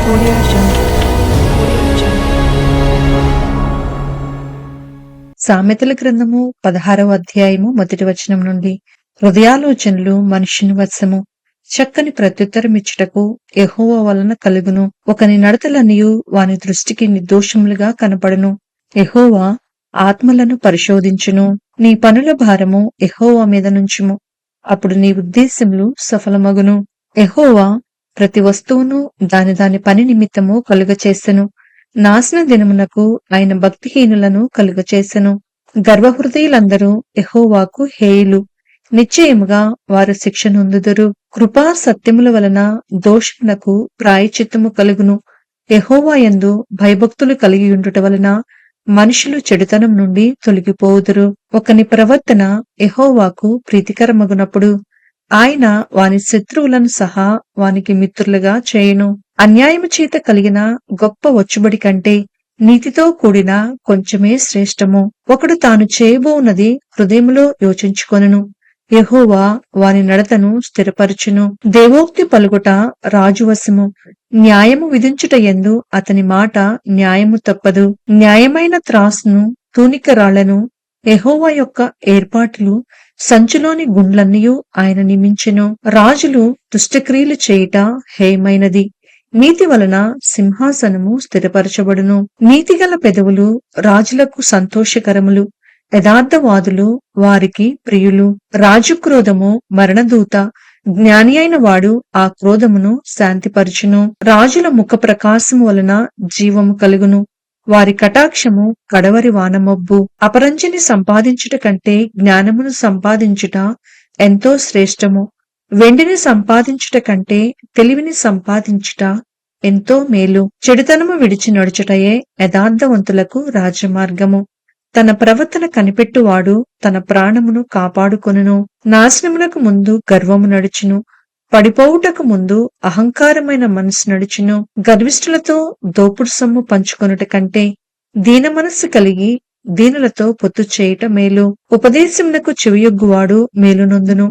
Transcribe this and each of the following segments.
Audio Jungle. Audio Jungle. సామెతల గ్రంథము 16వ అధ్యాయము మొదటి వచనం నుండి. హృదయాలోచనలు మనుష్యుని వశము, చక్కని ప్రత్యుత్తరమిచ్చుటకు యెహోవా వలన కలుగును. ఒకని నడతలనియు వాని దృష్టికి నిర్దోషములుగా కనపడును. యెహోవా ఆత్మలను పరిశోధించును. నీ పనుల భారము యెహోవా మీద నుంచుము, అప్పుడు నీ ఉద్దేశములు సఫలమగును. యెహోవా ప్రతి వస్తువును దాని పని నిమిత్తము కలుగచేసెను. నాశన దినమునకు ఆయన భక్తిహీనులను కలుగచేసెను. గర్వహృదయులందరూ యెహోవాకు హేయులు, నిశ్చయముగా వారు శిక్ష నొందుదురు. కృపా సత్యముల వలన దోషమునకు ప్రాయశ్చిత్తము కలుగును. యెహోవా యందు భయభక్తులు కలిగి ఉండుట వలన మనుషులు చెడుతనం నుండి తొలగిపోవుదురు. ఒకని ప్రవర్తన యెహోవాకు ప్రీతికరమగునప్పుడు ఆయన వాని శత్రువులను సహా వానికి మిత్రులుగా చేయును. అన్యాయము చేత కలిగిన గొప్ప వచ్చుబడి కంటే నీతితో కూడిన కొంచెమే శ్రేష్టము. ఒకడు తాను చేయబోవున్నది హృదయములో యోచించుకొనును, యెహోవా వాని నడతను స్థిరపరచును. దేవోక్తి పలుకుట రాజు వశము, న్యాయము విధించుట యందు అతని మాట న్యాయము తప్పదు. న్యాయమైన త్రాసును తూనిక రాళ్లను యెహోవా యొక్క ఏర్పాట్లు, సంచులోని గుండ్లన్నయూ ఆయన నియమించెను. రాజులు దుష్టక్రియలు చేయుట హేయమైనది, నీతి వలన సింహాసనము స్థిరపరచబడును. నీతిగల పెదవులు రాజులకు సంతోషకరములు, యథార్థవాదులు వారికి ప్రియులు. రాజు క్రోధము మరణదూత, జ్ఞాని అయిన వాడు ఆ క్రోధమును శాంతిపరచును. రాజుల ముఖ ప్రకాశము వలన జీవము కలుగును, వారి కటాక్షము కడవరి వానమబ్బు. అపరంజిని సంపాదించుట కంటే జ్ఞానమును సంపాదించుట ఎంతో శ్రేష్టము. వెండిని సంపాదించుట కంటే తెలివిని సంపాదించుట ఎంతో మేలు. చెడుతనము విడిచి నడుచుటయే యథార్థవంతులకు రాజమార్గము. తన ప్రవర్తన కనిపెట్టువాడు తన ప్రాణమును కాపాడుకొనును. నాశనమునకు ముందు గర్వము నడుచును, పడిపోవుటకు ముందు అహంకారమైన మనసు నడుచును. గర్విష్ఠులతో దోపుడు సొమ్ము పంచుకొనుట కంటే దీన మనస్సు కలిగి దీనులతో పొత్తు చేయుట మేలు. ఉపదేశమునకు చెవియొగ్గువాడు మేలునొందును,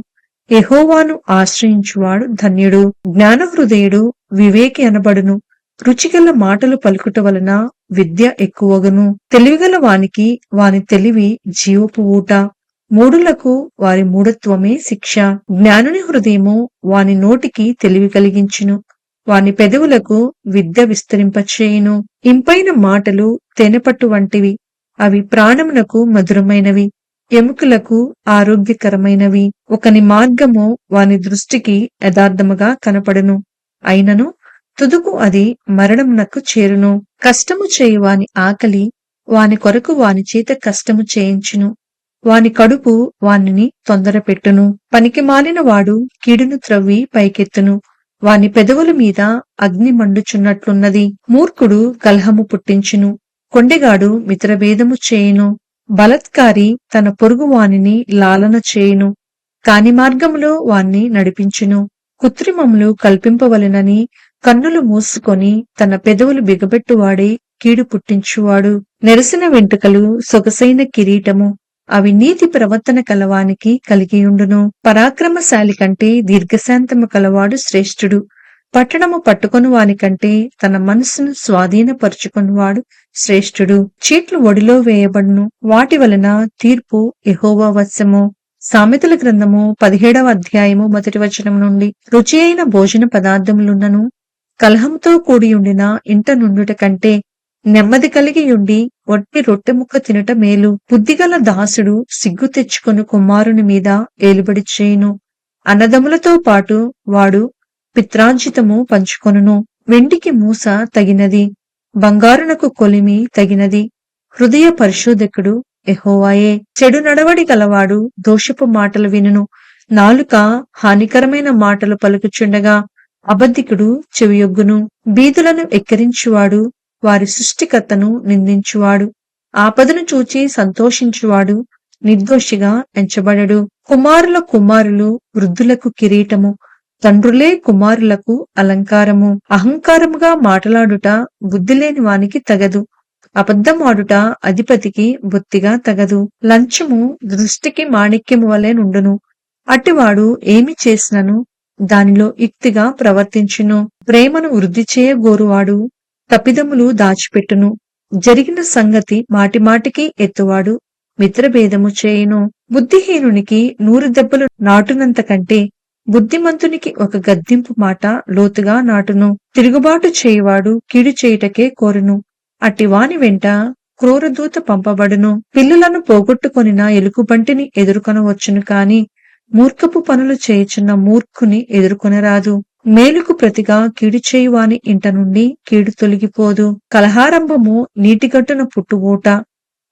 యెహోవాను ఆశ్రయించువాడు ధన్యుడు. జ్ఞాన హృదయుడు వివేకి అనబడును, రుచిగల మాటలు పలుకుట వలన విద్య ఎక్కువగును. తెలివిగల వానికి వాని తెలివి జీవపు ఊట, మూఢులకు వారి మూఢత్వమే శిక్ష. జ్ఞానుని హృదయము వాని నోటికి తెలివి కలిగించును, వాని పెదవులకు విద్య విస్తరింపచేయును. ఇంపైన మాటలు తేనెపట్టు వంటివి, అవి ప్రాణమునకు మధురమైనవి, ఎముకలకు ఆరోగ్యకరమైనవి. ఒకని మార్గము వాని దృష్టికి యథార్థముగా కనపడును, అయినను తుదుకు అది మరణమునకు చేరును. కష్టము చేయు వాని ఆకలి వాని కొరకు వాని చేత కష్టము చేయించును, వాని కడుపు వానిని తొందరపెట్టును. పనికి మాలిన వాడు కీడును త్రవ్వి పైకెత్తును, వాని పెదవుల మీద అగ్ని మండుచున్నట్లున్నది. మూర్ఖుడు కలహము పుట్టించును, కొండెగాడు మిత్రభేదము చేయును. బలత్కారి తన పొరుగు వానిని లాలన చేయును, కాని మార్గములో వాణ్ణి నడిపించును. కృత్రిమములు కల్పింపవలెనని కన్నులు మూసుకొని తన పెదవులు బిగబెట్టువాడే కీడు పుట్టించువాడు. నెరసిన వెంట్రుకలు సొగసైన కిరీటము, అవి నీతి ప్రవర్తన కలవానికి కలిగియుండును. పరాక్రమశాలి కంటే దీర్ఘశాంతము కలవాడు శ్రేష్ఠుడు. పట్టణము పట్టుకొని వానికంటే తన మనస్సును స్వాధీనపరుచుకునివాడు శ్రేష్ఠుడు. చీట్లు ఒడిలో వేయబడును, వాటి వలన తీర్పు యెహోవా వశము. సామెతల గ్రంథము 17వ అధ్యాయము మొదటి వచనం నుండి. రుచి అయిన భోజన పదార్థములున్నను కలహంతో కూడియుండిన ఇంట నుండుట కంటే నెమ్మది కలిగియుండి వట్టి రొట్టె ముక్క తినుట మేలు. బుద్ధిగల దాసుడు సిగ్గు తెచ్చుకొని కుమారుని మీద ఏలుబడి చేయును, అన్నదములతో పాటు వాడు పిత్రార్జితము పంచుకొనును. వెండికి మూస తగినది, బంగారునకు కొలిమి తగినది, హృదయ పరిశోధకుడు యెహోవాయే. చెడు నడవడి గలవాడు దోషపు మాటలు వినును, నాలుక హానికరమైన మాటలు పలుకుచుండగా అబద్ధికుడు చెవియొగ్గును. బీదులను ఎక్కిరించువాడు వారి సృష్టికర్తను నిందించువాడు, ఆపదను చూచి సంతోషించువాడు నిర్దోషిగా ఎంచబడడు. కుమారుల కుమారులు వృద్ధులకు కిరీటము, తండ్రులే కుమారులకు అలంకారము. అహంకారముగా మాటలాడుట బుద్ధిలేని వానికి తగదు, అబద్ధమాడుట అధిపతికి బొత్తిగా తగదు. లంచము దృష్టికి మాణిక్యము వలె నుండును, అట్టివాడు ఏమి చేసినను దానిలో యుక్తిగా ప్రవర్తించును. ప్రేమను వృద్ధి చేయగోరువాడు తప్పిదములు దాచిపెట్టును. జరిగిన సంగతి మాటిమాటికి ఎత్తువాడు మిత్రభేదము చేయును. బుద్ధిహీనునికి 100 దెబ్బలు నాటునంత కంటే బుద్ధిమంతునికి ఒక గద్దింపు మాట లోతుగా నాటును. తిరుగుబాటు చేయువాడు కీడు చేయుటకే కోరును. అట్టివాని వెంట క్రూరదూత పంపబడును. పిల్లులను పోగొట్టుకొనిన ఎలుగుబంటిని ఎదుర్కొనవచ్చును కాని మూర్ఖపు పనులు చేయుచున్న మూర్ఖుని ఎదుర్కొనరాదు. మేలుకు ప్రతిగా కీడు చేయువాని ఇంట నుండి కీడు తొలగిపోదు. కలహారంభము నీటిగట్టున పుట్టుఊట.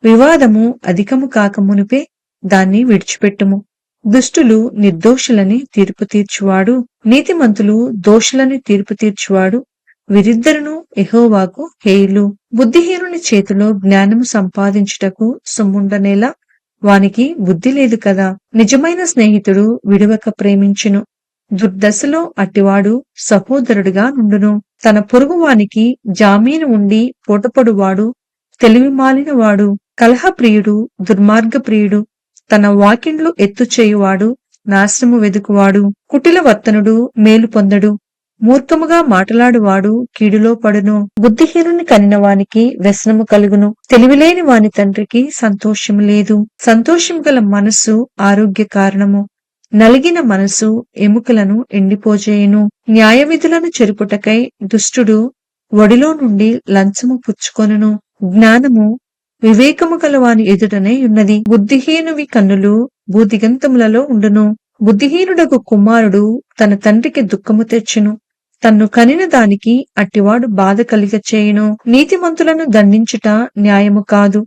వివాదము అధికము కాక మునిపే దాన్ని విడిచిపెట్టుము. దుష్టులు నిర్దోషులని తీర్పు తీర్చువాడు, నీతిమంతులు దోషులని తీర్పు తీర్చువాడు వీరిద్దరును యెహోవాకు హేయులు. బుద్ధిహీనుని చేతిలో జ్ఞానము సంపాదించుటకు సొమ్ముండనేలా, వానికి బుద్ధి లేదు కదా. నిజమైన స్నేహితుడు విడువక ప్రేమించును. దుర్దశలో అట్టివాడు సహోదరుడుగా నుండును. తన పొరుగువానికి జామీను ఉండి పూటపడువాడు తెలివిమాలినవాడు. కలహప్రియుడు దుర్మార్గప్రియుడు. తన వాకిండ్లు ఎత్తు చేయువాడు నాశనము వెదుకువాడు. కుటిల వర్తనుడు మేలు పొందడు. మూర్ఖముగా మాటలాడువాడు కీడులో పడును. బుద్ధిహీనుని కనినవానికి వ్యసనము కలుగును. తెలివిలేని వాని తండ్రికి సంతోషము లేదు. సంతోషము గల మనస్సు ఆరోగ్య కారణము. నలిగిన మనసు ఎముకలను ఎండిపోజేయును. న్యాయవిధులను చెరుపుటకై దుష్టుడు ఒడిలో నుండి లంచము పుచ్చుకొనును. జ్ఞానము వివేకము గలవాని ఎదుటనే ఉన్నది. బుద్ధిహీనువి కన్నులు భూదిగంతములలో ఉండును. బుద్ధిహీనుడకు కుమారుడు తన తండ్రికి దుఃఖము తెచ్చును. తన్ను కనిన దానికి అట్టివాడు బాధ కలిగ చేయును. నీతిమంతులను దండించుట న్యాయము కాదు.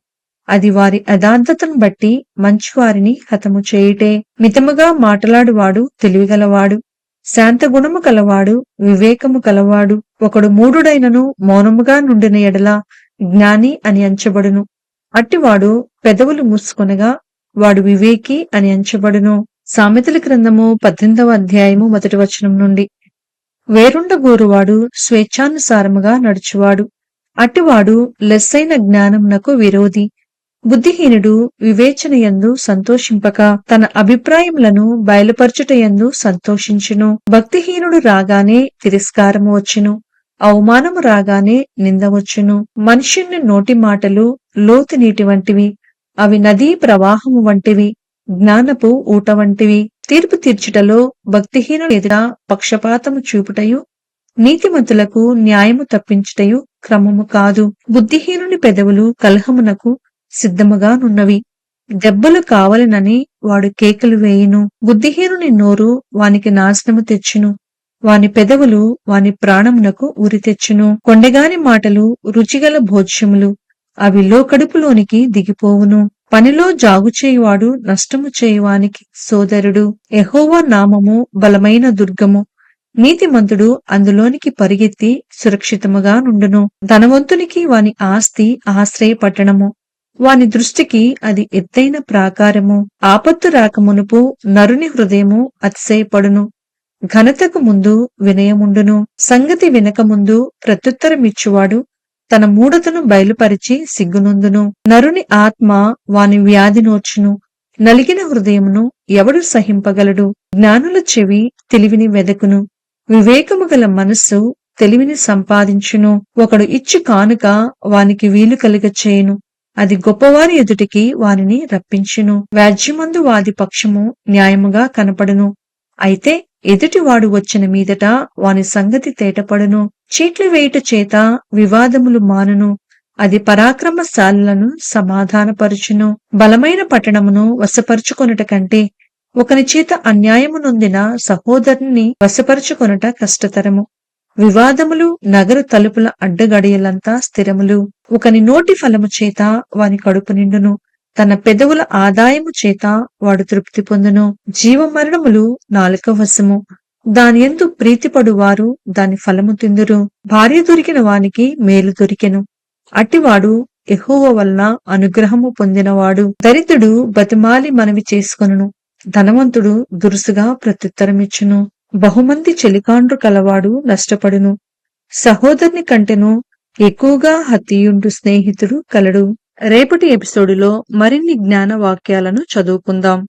అది వారి అదార్థతను బట్టి మంచివారిని హతము చేయుటే. మితముగా మాటలాడువాడు తెలివిగలవాడు. శాంత గుణము కలవాడు వివేకము కలవాడు. ఒకడు మూఢుడైనను మౌనముగా నుండిన ఎడల జ్ఞాని అని ఎంచబడును. అట్టివాడు పెదవులు మూసుకొనగా వాడు వివేకి అని ఎంచబడును. సామెతల గ్రంథము 18వ అధ్యాయము 1వ వచనం నుండి. వేరుండగోరువాడు స్వేచ్ఛానుసారముగా నడుచువాడు. అట్టివాడు లెస్సైన జ్ఞానమునకు విరోధి. బుద్ధిహీనుడు వివేచనయందు సంతోషింపక తన అభిప్రాయములను బయలుపరచుటయందు సంతోషించును. భక్తిహీనుడు రాగానే తిరస్కారము వచ్చును. అవమానము రాగానే నిందవచ్చును. మనుష్యుని నోటి మాటలు లోతు నీటి వంటివి. అవి నదీ ప్రవాహము వంటివి, జ్ఞానపు ఊట వంటివి. తీర్పు తీర్చుటలో భక్తిహీనుల ఎదుట పక్షపాతము చూపుటయు, నీతిమంతులకు న్యాయము తప్పించుటయు క్రమము కాదు. బుద్ధిహీనుని పెదవులు కలహమునకు సిద్ధముగా నున్నవి. దెబ్బలు కావలెనని వాడు కేకలు వేయును. బుద్ధిహీనుని నోరు వానికి నాశనము తెచ్చును. వాని పెదవులు వాని ప్రాణమునకు ఉరి తెచ్చును. కొండగాని మాటలు రుచిగల భోజ్యములు. అవి లోకడుపులోనికి దిగిపోవును. పనిలో జాగు చేయువాడు నష్టము చేయువానికి సోదరుడు. యెహోవా నామము బలమైన దుర్గము. నీతిమంతుడు అందులోనికి పరిగెత్తి సురక్షితముగా నుండును. ధనవంతునికి వాని ఆస్తి ఆశ్రయ పట్టణము. వాని దృష్టికి అది ఎత్తైన ప్రాకారము. ఆపత్తు రాకమునుపు నరుని హృదయము అతిశయపడును. ఘనతకు ముందు వినయముండును. సంగతి వినకముందు ప్రత్యుత్తరమిచ్చువాడు తన మూఢతను బయలుపరిచి సిగ్గునందును. నరుని ఆత్మ వాని వ్యాధి నోర్చును. నలిగిన హృదయమును ఎవడు సహింపగలడు? జ్ఞానుల చెవి తెలివిని వెదకును. వివేకము గల మనస్సు తెలివిని సంపాదించును. ఒకడు ఇచ్చు కానుక వానికి వీలు కలుగ చేయును. అది గొప్పవారి ఎదుటికి వారిని రప్పించును. వ్యాజ్యమందు వాది పక్షము న్యాయముగా కనపడును. అయితే ఎదుటివాడు వచ్చిన మీదట వాని సంగతి తేటపడును. చీట్లు వేయుట చేత వివాదములు మానును. అది పరాక్రమశాలులను సమాధానపరుచును. బలమైన పట్టణమును వశపరుచుకొనుట కంటే ఒకని చేత అన్యాయము నొందిన సహోదరుని వశపరుచుకొనుట కష్టతరము. వివాదములు నగరు తలుపుల అడ్డగడియలంతా స్థిరములు. ఒకని నోటి ఫలము చేత వాని కడుపు నిండును. తన పెదవుల ఆదాయము చేత వాడు తృప్తి పొందును. జీవమరణములు నాలుక వశము. దానియందు ప్రీతిపడువారు దాని ఫలము తిందురు. భార్య దొరికిన వానికి మేలు దొరికెను. అట్టివాడు యెహోవా వలన అనుగ్రహము పొందినవాడు. దరిద్రుడు బతిమాలి మనవి చేసుకొనును. ధనవంతుడు దురుసుగా ప్రత్యుత్తరమిచ్చును. బహుమంది చెలికాండ్రు కలవాడు నష్టపడును. సహోదరుని కంటెను ఎక్కువగా హత్తియుండు స్నేహితుడు కలడు. రేపటి ఎపిసోడులో మరిన్ని జ్ఞాన వాక్యాలను చదువుకుందాం.